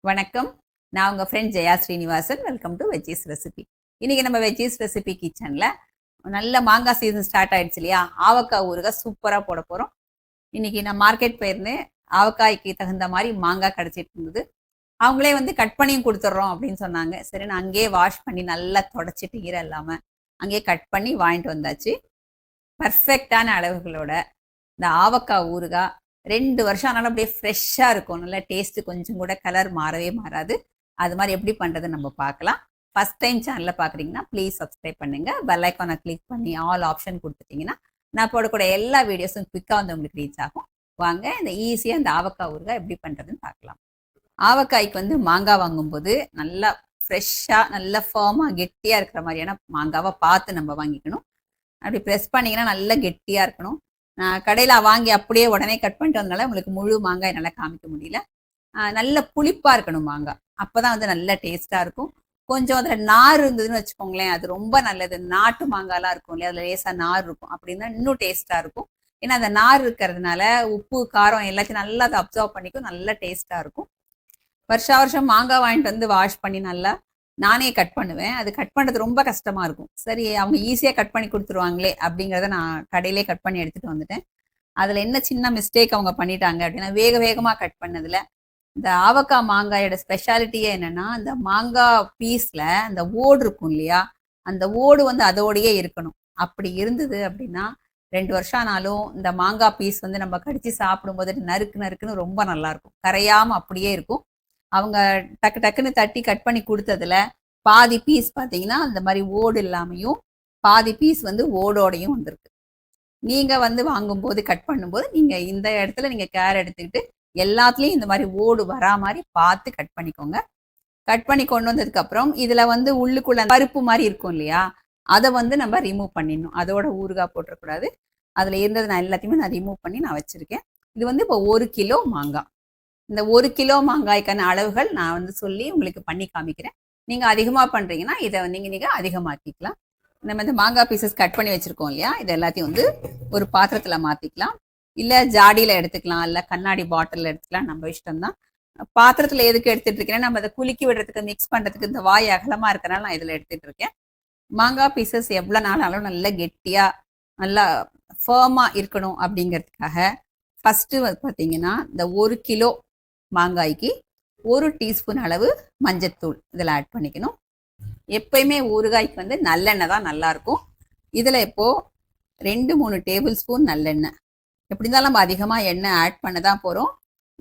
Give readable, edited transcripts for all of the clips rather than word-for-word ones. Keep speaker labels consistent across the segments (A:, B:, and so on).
A: வணக்கம். நான் உங்க friend Jaya Srinivasan. Welcome to veggies recipe. இன்னைக்கு நம்ம வெஜ்ஜீஸ் ரெசிபி கிச்சன்ல நல்ல மாங்காய் சீசன் ஸ்டார்ட் ஆயிடுச்சு இல்லையா? ஆவக்காய் ஊறுகாய் சூப்பரா போட போறோம். இன்னைக்கு நான் மார்க்கெட் போயிருந்தேன். ஆவக்காய்க்கு தகுந்த மாதிரி மாங்காய் கிடைச்சிட்டு இருந்தது. அவங்களே வந்து கட் பண்ணியும் கொடுத்துட்றோம் அப்படின்னு சொன்னாங்க. சரி, நான் அங்கேயே வாஷ் பண்ணி நல்லா தொடச்சிட்டு ஈரம் இல்லாம அங்கேயே கட் பண்ணி வாங்கிட்டு வந்தாச்சு. பர்ஃபெக்டான அளவுகளோட இந்த ஆவக்காய் ஊறுகாய் 2 வருஷம் ஆனாலும் அப்படியே ஃப்ரெஷ்ஷாக இருக்கும். நல்லா டேஸ்ட்டு, கொஞ்சம் கூட கலர் மாறவே மாறாது. அது மாதிரி எப்படி பண்ணுறது நம்ம பார்க்கலாம். ஃபஸ்ட் டைம் சேனலில் பார்க்குறீங்கன்னா ப்ளீஸ் சப்ஸ்கிரைப் பண்ணுங்கள். பெல் ஐக்கானை கிளிக் பண்ணி ஆல் ஆப்ஷன் கொடுத்துட்டிங்கன்னா நான் போடக்கூடிய எல்லா வீடியோஸும் குயிக்காக வந்து உங்களுக்கு ரீச் ஆகும். வாங்க இந்த ஈஸியாக இந்த ஆவக்காய் ஊறுகாய் எப்படி பண்ணுறதுன்னு பார்க்கலாம். ஆவக்காய்க்கு வந்து மாங்காய் வாங்கும்போது நல்லா ஃப்ரெஷ்ஷாக, நல்லா ஃபார்மாக கெட்டியாக இருக்கிற மாதிரியான மாங்காவை பார்த்து நம்ம வாங்கிக்கணும். அப்படி ப்ரெஸ் பண்ணிங்கன்னா நல்லா கெட்டியாக இருக்கணும். நான் கடையில் வாங்கி அப்படியே உடனே கட் பண்ணிட்டு வந்தனால உங்களுக்கு முழு மாங்காய் நல்லா காமிக்க முடியல. நல்ல புளிப்பாக இருக்கணும் மாங்காய். அப்போ தான் வந்து நல்ல டேஸ்ட்டாக இருக்கும். கொஞ்சம் அதில் நார் இருந்ததுன்னு வச்சுக்கோங்களேன், அது ரொம்ப நல்லது. நாட்டு மாங்காய்லாம் இருக்கும் இல்லையா, அதில் லேசாக நார் இருக்கும். அப்படின்னா இன்னும் டேஸ்ட்டாக இருக்கும். ஏன்னா அந்த நார் இருக்கிறதுனால உப்பு, காரம் எல்லாத்தையும் நல்லா அதை அப்சர்வ் பண்ணிக்கும். நல்ல டேஸ்ட்டாக இருக்கும். வருஷம் மாங்காய் வாங்கிட்டு வந்து வாஷ் பண்ணி நல்லா நானே கட் பண்ணுவேன். அது கட் பண்ணுறது ரொம்ப கஷ்டமாக இருக்கும். சரி, அவங்க ஈஸியாக கட் பண்ணி கொடுத்துருவாங்களே அப்படிங்கிறத நான் கடையிலே கட் பண்ணி எடுத்துகிட்டு வந்துட்டேன். அதில் என்ன சின்ன மிஸ்டேக் அவங்க பண்ணிட்டாங்க அப்படின்னா, வேகமாக கட் பண்ணதில் இந்த ஆவக்காய் மாங்காயோட ஸ்பெஷாலிட்டியே என்னென்னா, இந்த மாங்காய் பீஸில் அந்த ஓடு இருக்கும் இல்லையா, அந்த ஓடு வந்து அதோடையே இருக்கணும். அப்படி இருந்தது அப்படின்னா 2 வருஷம் ஆனாலும் இந்த மாங்காய் பீஸ் வந்து நம்ம கடிச்சு சாப்பிடும்போது நறுக்குன்னு ரொம்ப நல்லாயிருக்கும். கரையாமல் அப்படியே இருக்கும். அவங்க டக்குன்னு தட்டி கட் பண்ணி கொடுத்ததுல பாதி பீஸ் பார்த்தீங்கன்னா அந்த மாதிரி ஓடு இல்லாமையும், பாதி பீஸ் வந்து ஓடோடையும் வந்திருக்கு. நீங்க வந்து வாங்கும்போது கட் பண்ணும்போது நீங்க இந்த இடத்துல நீங்க கேர் எடுத்துக்கிட்டு எல்லாத்துலயும் இந்த மாதிரி ஓடு வரா மாதிரி பார்த்து கட் பண்ணிக்கோங்க. கட் பண்ணி கொண்டு வந்ததுக்கு அப்புறம் இதுல வந்து உள்ளுக்குள்ள பருப்பு மாதிரி இருக்கும் இல்லையா, அதை வந்து நம்ம ரிமூவ் பண்ணிடணும். அதோட ஊறுகாய் போட்டுறக்கூடாது. அதுல இருந்தது நான் எல்லாத்தையுமே நான் ரிமூவ் பண்ணி நான் வச்சிருக்கேன். இது வந்து இப்போ 1 கிலோ மாங்காய். இந்த 1 கிலோ மாங்காய்க்கான அளவுகள் நான் வந்து சொல்லி உங்களுக்கு பண்ணி காமிக்கிறேன். நீங்கள் அதிகமாக பண்ணுறீங்கன்னா இதை நீங்கள் அதிகமாக்கிக்கலாம். நம்ம இந்த மாங்காய் பீசஸ் கட் பண்ணி வச்சுருக்கோம் இல்லையா, இது எல்லாத்தையும் வந்து ஒரு பாத்திரத்தில் மாற்றிக்கலாம். இல்லை ஜாடியில் எடுத்துக்கலாம், இல்லை கண்ணாடி பாட்டிலில் எடுத்துக்கலாம், நம்ம இஷ்டம்தான். பாத்திரத்தில் எதுக்கு எடுத்துகிட்டு இருக்கேன்னா, நம்ம அதை குலுக்கி விடுறதுக்கு, மிக்ஸ் பண்ணுறதுக்கு இந்த வாய் அகலமாக இருக்கிறனால நான் இதில் எடுத்துகிட்டு இருக்கேன். மாங்காய் பீசஸ் எவ்வளோ நாளாலும் நல்லா கெட்டியாக, நல்லா ஃபேர்மாக இருக்கணும் அப்படிங்கிறதுக்காக ஃபஸ்ட்டு பார்த்தீங்கன்னா இந்த 1 கிலோ மாங்காய்க்கு 1 டீஸ்பூன் அளவு மஞ்சத்தூள் இதில் ஆட் பண்ணிக்கணும். எப்பயுமே ஊறுகாய்க்கு வந்து நல்லெண்ணெய் தான் நல்லாயிருக்கும். இதில் இப்போது 2-3 டேபிள் ஸ்பூன் நல்லெண்ணெய். எப்படி இருந்தாலும் நம்ம அதிகமாக எண்ணெய் ஆட் பண்ண தான் போகிறோம்.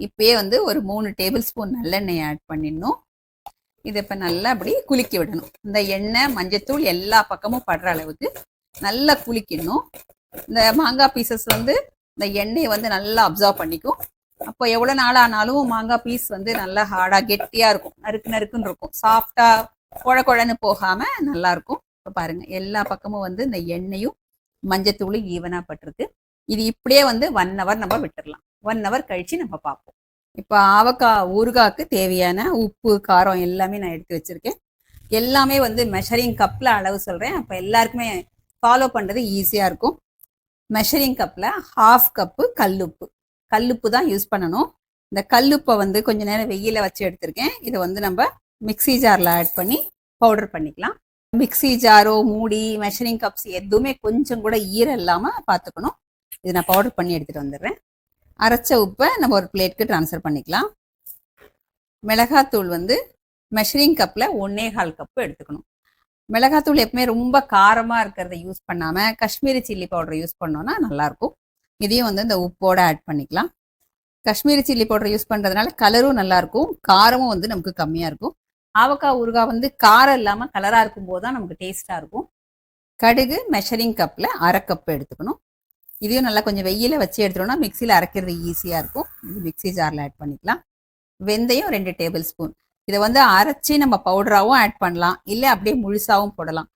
A: இப்போயே வந்து ஒரு 3 டேபிள் ஸ்பூன் நல்லெண்ணெய் ஆட் பண்ணிடணும். இதை இப்போ நல்லா அப்படி குலுக்கி விடணும். இந்த எண்ணெய், மஞ்சத்தூள் எல்லா பக்கமும் படுற அளவுக்கு நல்லா குலுக்கிடணும். இந்த மாங்காய் பீசஸ் வந்து இந்த எண்ணெயை வந்து நல்லா அப்சர்வ் பண்ணிக்கும். அப்போ எவ்வளோ நாள் ஆனாலும் மாங்காய் பீஸ் வந்து நல்லா ஹார்டாக கெட்டியாக இருக்கும், நறுக்குன்னு இருக்கும். சாஃப்டாக குழன்னு போகாமல் நல்லாயிருக்கும். இப்போ பாருங்கள், எல்லா பக்கமும் வந்து இந்த எண்ணெயும் மஞ்சத்தூளும் ஈவனாக பட்டிருக்கு. இது இப்படியே வந்து 1 ஹவர் நம்ம விட்டுடலாம். 1 ஹவர் கழித்து நம்ம பார்ப்போம். இப்போ ஆவக்காய் ஊறுகாய்க்கு தேவையான உப்பு, காரம் எல்லாமே நான் எடுத்து வச்சுருக்கேன். எல்லாமே வந்து மெஷரிங் கப்பில் அளவு சொல்கிறேன். அப்போ எல்லாருக்குமே ஃபாலோ பண்ணுறது ஈஸியாக இருக்கும். மெஷரிங் கப்பில் 1/2 கப்பு கல்லுப்பு தான் யூஸ் பண்ணணும். இந்த கல்லுப்பை வந்து கொஞ்ச நேரம் வெயில வச்சு எடுத்திருக்கேன். இதை வந்து நம்ம மிக்சி ஜாரில் ஆட் பண்ணி பவுடர் பண்ணிக்கலாம். மிக்சி ஜாரோ, மூடி, மெஷரிங் கப்ஸ் எதுவுமே கொஞ்சம் கூட ஈரம் இல்லாமல் பார்த்துக்கணும். இதை நான் பவுடர் பண்ணி எடுத்துகிட்டு வந்துடுறேன். அரைச்ச உப்பை நம்ம ஒரு பிளேட்க்கு ட்ரான்ஸ்ஃபர் பண்ணிக்கலாம். மிளகாத்தூள் வந்து மெஷரிங் கப்பில் 1.25 கப்பு எடுத்துக்கணும். மிளகாத்தூள் எப்பவுமே ரொம்ப காரமாக இருக்கிறத யூஸ் பண்ணாமல் காஷ்மீரி சில்லி பவுடர் யூஸ் பண்ணோன்னா நல்லாயிருக்கும். இதையும் வந்து இந்த உப்போடு ஆட் பண்ணிக்கலாம். காஷ்மீரி சில்லி பவுடர் யூஸ் பண்ணுறதுனால கலரும் நல்லாயிருக்கும், காரமும் வந்து நமக்கு கம்மியாக இருக்கும். ஆவக்காய் ஊறுகாய் வந்து காரம் இல்லாமல் கலராக இருக்கும்போது தான் நமக்கு டேஸ்ட்டாக இருக்கும். கடுகு மெஷரிங் கப்பில் 1/2 கப்பு எடுத்துக்கணும். இதையும் நல்லா கொஞ்சம் வெயில வச்சு எடுத்துட்டோம்னா மிக்சியில் அரைக்கிறது ஈஸியாக இருக்கும். இது மிக்சி ஜாரில் ஆட் பண்ணிக்கலாம். வெந்தயம் 2 டேபிள் ஸ்பூன். இதை வந்து அரைச்சி நம்ம பவுடராகவும் ஆட் பண்ணலாம், இல்லை அப்படியே முழுசாகவும் போடலாம்.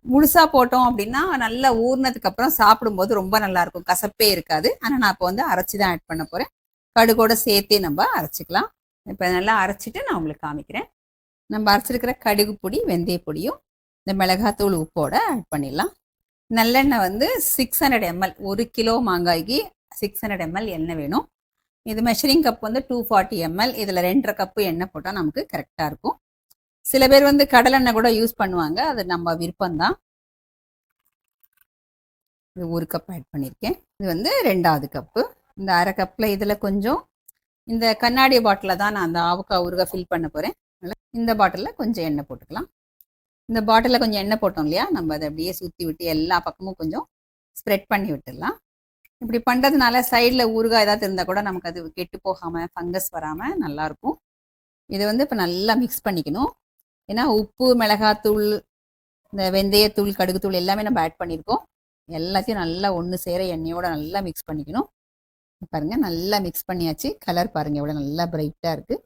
A: முழுசா போட்டோம் அப்படின்னா நல்லா ஊறினதுக்கு அப்புறம் சாப்பிடும்போது ரொம்ப நல்லா இருக்கும், கசப்பே இருக்காது. ஆனால் நான் இப்போ வந்து அரைச்சி தான் ஆட் பண்ண போகிறேன். கடுகோட சேர்த்தே நம்ம அரைச்சிக்கலாம். இப்போ நல்லா அரைச்சிட்டு நான் உங்களுக்கு காமிக்கிறேன். நம்ம அரைச்சிருக்கிற கடுகு பொடி, வெந்தய பொடியும் இந்த மிளகாத்தூள் உப்போட ஆட் பண்ணிடலாம். நல்லெண்ணெய் வந்து 600 ml, 1 கிலோ மாங்காய்க்கு 600 ml எண்ணெய் வேணும். இது மெஷரிங் கப் வந்து 240 ml. இதில் 2.5 கப்பு எண்ணெய் போட்டால் நமக்கு கரெக்டாக இருக்கும். சில பேர் வந்து கடலெண்ணெய் கூட யூஸ் பண்ணுவாங்க, அது நம்ம விருப்பம்தான். இது 1 கப் ஆட் பண்ணியிருக்கேன். இது வந்து 2வது கப்பு. இந்த அரை கப்பில் இதில் கொஞ்சம் இந்த கண்ணாடி பாட்டிலில் தான் நான் அந்த ஆவக்காய் ஊறுகாய் ஃபில் பண்ண போகிறேன். இந்த பாட்டிலில் கொஞ்சம் எண்ணெய் போட்டுக்கலாம். இந்த பாட்டிலில் கொஞ்சம் எண்ணெய் போட்டோம் இல்லையா, நம்ம அதை அப்படியே சுற்றி விட்டு எல்லா பக்கமும் கொஞ்சம் ஸ்ப்ரெட் பண்ணி விட்டுடலாம். இப்படி பண்ணுறதுனால சைடில் ஊறுகாய் ஏதாவது இருந்தால் கூட நமக்கு அது கெட்டு போகாமல் ஃபங்கஸ் வராமல் நல்லாயிருக்கும். இதை வந்து இப்போ நல்லா மிக்ஸ் பண்ணிக்கணும். ஏன்னா உப்பு, மிளகாத்தூள், இந்த வெந்தயத்தூள், கடுகுத்தூள் எல்லாமே நம்ம ஆட் பண்ணியிருக்கோம். எல்லாத்தையும் நல்லா ஒன்று சேர எண்ணெயோட நல்லா மிக்ஸ் பண்ணிக்கணும். பாருங்கள், நல்லா மிக்ஸ் பண்ணியாச்சு. கலர் பாருங்கள் எவ்வளோ நல்லா பிரைட்டாக இருக்குது.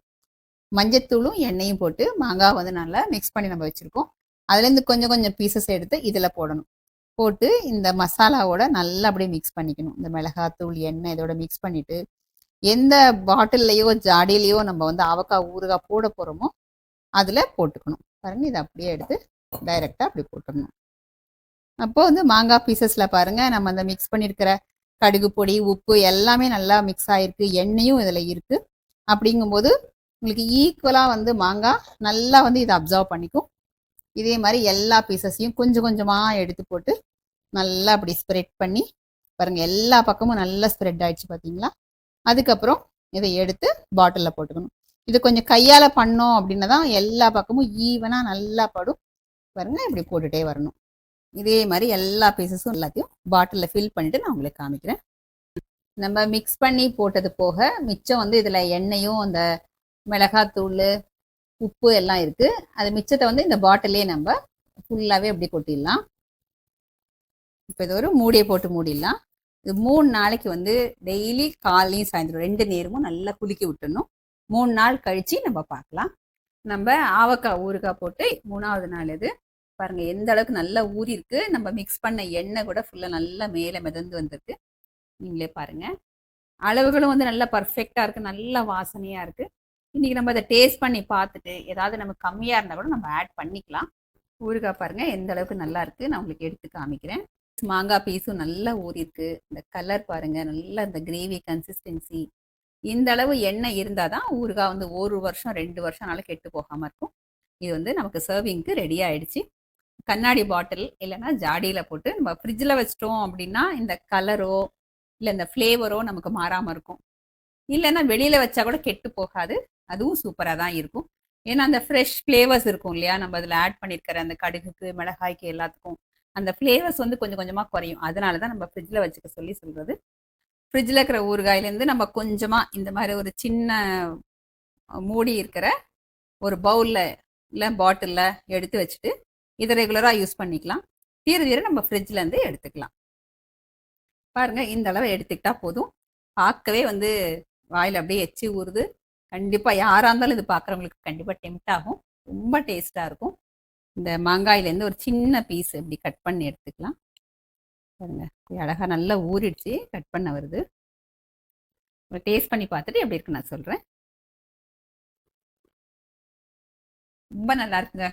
A: மஞ்சத்தூளும் எண்ணெயும் போட்டு மாங்காய் வந்து நல்லா மிக்ஸ் பண்ணி நம்ம வச்சுருக்கோம். அதுலேருந்து கொஞ்சம் கொஞ்சம் பீசஸ் எடுத்து இதில் போடணும். போட்டு இந்த மசாலாவோட நல்லா அப்படியே மிக்ஸ் பண்ணிக்கணும். இந்த மிளகாத்தூள், எண்ணெய் இதோட மிக்ஸ் பண்ணிவிட்டு எந்த பாட்டில்லையோ ஜாடியிலையோ நம்ம வந்து ஆவக்காய் ஊறுகாய் போட போகிறோமோ அதில் போட்டுக்கணும். பாருங்கள், இதை அப்படியே எடுத்து டைரெக்டாக அப்படி போட்டுடணும். அப்போது வந்து மாங்காய் பீசஸில் பாருங்கள், நம்ம அந்த மிக்ஸ் பண்ணியிருக்கிற கடுகு பொடி, உப்பு எல்லாமே நல்லா மிக்ஸ் ஆகிருக்கு. எண்ணெயும் இதில் இருக்குது. அப்படிங்கும்போது உங்களுக்கு ஈக்குவலாக வந்து மாங்காய் நல்லா வந்து இதை அப்சர்வ் பண்ணிக்கும். இதே மாதிரி எல்லா பீசஸையும் கொஞ்சம் கொஞ்சமாக எடுத்து போட்டு நல்லா அப்படி ஸ்ப்ரெட் பண்ணி பாருங்கள், எல்லா பக்கமும் நல்லா ஸ்ப்ரெட் ஆகிடுச்சு பார்த்தீங்களா. அதுக்கப்புறம் இதை எடுத்து பாட்டிலில் போட்டுக்கணும். இது கொஞ்சம் கையால் பண்ணோம் அப்படின்னா தான் எல்லா பக்கமும் ஈவனாக நல்லா படும். பாருங்கள், இப்படி போட்டுகிட்டே வரணும். இதே மாதிரி எல்லா பீசஸும் எல்லாத்தையும் பாட்டிலில் ஃபில் பண்ணிவிட்டு நான் உங்களுக்கு காமிக்கிறேன். நம்ம மிக்ஸ் பண்ணி போட்டது போக மிச்சம் வந்து இதில் எண்ணெயும் அந்த மிளகாத்தூள், உப்பு எல்லாம் இருக்குது. அது மிச்சத்தை வந்து இந்த பாட்டிலே நம்ம ஃபுல்லாகவே அப்படி கொட்டிடலாம். இப்போ இது ஒரு மூடியை போட்டு மூடிடலாம். இது 3 நாளைக்கு வந்து டெய்லி காலையும் சாயந்தரம் 2 நேரமும் நல்லா குலுக்கி விட்டுடணும். 3 நாள் கழித்து நம்ம பார்க்கலாம். நம்ம ஆவக்காய் ஊறுகாய் போட்டு 3வது நாள் இது பாருங்கள் எந்த அளவுக்கு நல்லா ஊறி இருக்கு. நம்ம மிக்ஸ் பண்ண எண்ணெய் கூட ஃபுல்லாக நல்லா மேலே மிதந்து வந்திருக்கு. நீங்களே பாருங்கள், அளவுகளும் வந்து நல்லா பர்ஃபெக்டாக இருக்குது, நல்லா வாசனையாக இருக்குது. இன்றைக்கி நம்ம அதை டேஸ்ட் பண்ணி பார்த்துட்டு ஏதாவது நமக்கு கம்மியாக இருந்தால் கூட நம்ம ஆட் பண்ணிக்கலாம். ஊறுகாய் பாருங்கள் எந்த அளவுக்கு நல்லா இருக்குது, நான் உங்களுக்கு எடுத்து காமிக்கிறேன். மாங்காய் பீஸும் நல்லா ஊறிருக்கு. இந்த கலர் பாருங்கள், நல்லா இந்த கிரேவி கன்சிஸ்டன்சி. இந்த அளவு எண்ணெய் இருந்தால் தான் ஊறுகாய் வந்து 1 வருஷம் 2 வருஷம்னால கெட்டு போகாமல் இருக்கும். இது வந்து நமக்கு சர்விங்க்கு ரெடி ஆகிடுச்சு. கண்ணாடி பாட்டில் இல்லைன்னா ஜாடியில் போட்டு நம்ம ஃப்ரிட்ஜில் வச்சிட்டோம் அப்படின்னா இந்த கலரோ இல்லை இந்த ஃப்ளேவரோ நமக்கு மாறாமல் இருக்கும். இல்லைன்னா வெளியில் வச்சா கூட கெட்டு போகாது, அதுவும் சூப்பராக தான் இருக்கும். ஏன்னா அந்த ஃப்ரெஷ் ஃப்ளேவர்ஸ் இருக்கும் இல்லையா, நம்ம அதில் ஆட் பண்ணியிருக்கிற அந்த கடுகுக்கு, மிளகாய்க்கு எல்லாத்துக்கும் அந்த ஃப்ளேவர்ஸ் வந்து கொஞ்சம் கொஞ்சமாக குறையும். அதனால தான் நம்ம ஃப்ரிட்ஜில் வச்சுக்க சொல்கிறது. ஃப்ரிட்ஜில் இருக்கிற ஊறுகாயிலேருந்து நம்ம கொஞ்சமாக இந்த மாதிரி ஒரு சின்ன மூடி இருக்கிற ஒரு பவுலில் இல்லை பாட்டிலில் எடுத்து வச்சுட்டு இதை ரெகுலராக யூஸ் பண்ணிக்கலாம். தீர நம்ம ஃப்ரிட்ஜ்லேருந்து எடுத்துக்கலாம். பாருங்கள், இந்த அளவு எடுத்துக்கிட்டால் போதும். பார்க்கவே வந்து வாயில் அப்படியே எச்சி ஊறுது. கண்டிப்பாக யாராக இருந்தாலும் இது பார்க்குறவங்களுக்கு கண்டிப்பாக டெம்ட் ஆகும். ரொம்ப டேஸ்ட்டாக இருக்கும். இந்த மாங்காயிலேருந்து ஒரு சின்ன பீஸ் இப்படி கட் பண்ணி எடுத்துக்கலாம். பாருங்கள், அழகாக நல்லா ஊறிடுச்சு, கட் பண்ண வருது. டேஸ்ட் பண்ணி பார்த்துட்டு எப்படி இருக்குன்னு நான் சொல்கிறேன். ரொம்ப நல்லா இருக்குங்க.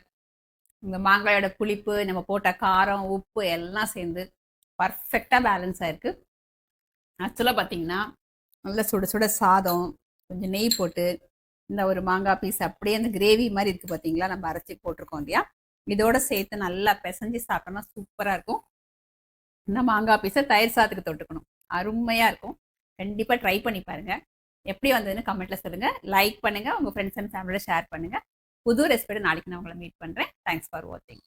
A: இந்த மாங்காயோட புளிப்பு, நம்ம போட்ட காரம், உப்பு எல்லாம் சேர்ந்து பர்ஃபெக்டாக பேலன்ஸ் ஆகிருக்கு. ஆக்சுவலாக பார்த்தீங்கன்னா நல்லா சுட சுட சாதம், கொஞ்சம் நெய் போட்டு இந்த ஒரு மாங்காய் பீஸ் அப்படியே அந்த கிரேவி மாதிரி இருக்குது பார்த்தீங்களா, நம்ம அரைச்சி போட்டிருக்கோம் இல்லையா, இதோட சேர்த்து நல்லா பிசைஞ்சு சாப்பிட்டோம்னா சூப்பராக இருக்கும். இந்த மாங்காய் பீஸை தயிர் சாதத்துக்கு தொட்டுக்கணும், அருமையாக இருக்கும். கண்டிப்பாக ட்ரை பண்ணி பாருங்கள். எப்படி வந்ததுன்னு கமெண்ட்டில் சொல்லுங்கள். லைக் பண்ணுங்கள், உங்கள் ஃப்ரெண்ட்ஸ் அண்ட் ஃபேமிலியோட ஷேர் பண்ணுங்கள். புது ரெசிபியோட நாளைக்கு நான் உங்களை மீட் பண்ணுறேன். தேங்க்ஸ் ஃபார் வாட்சிங்.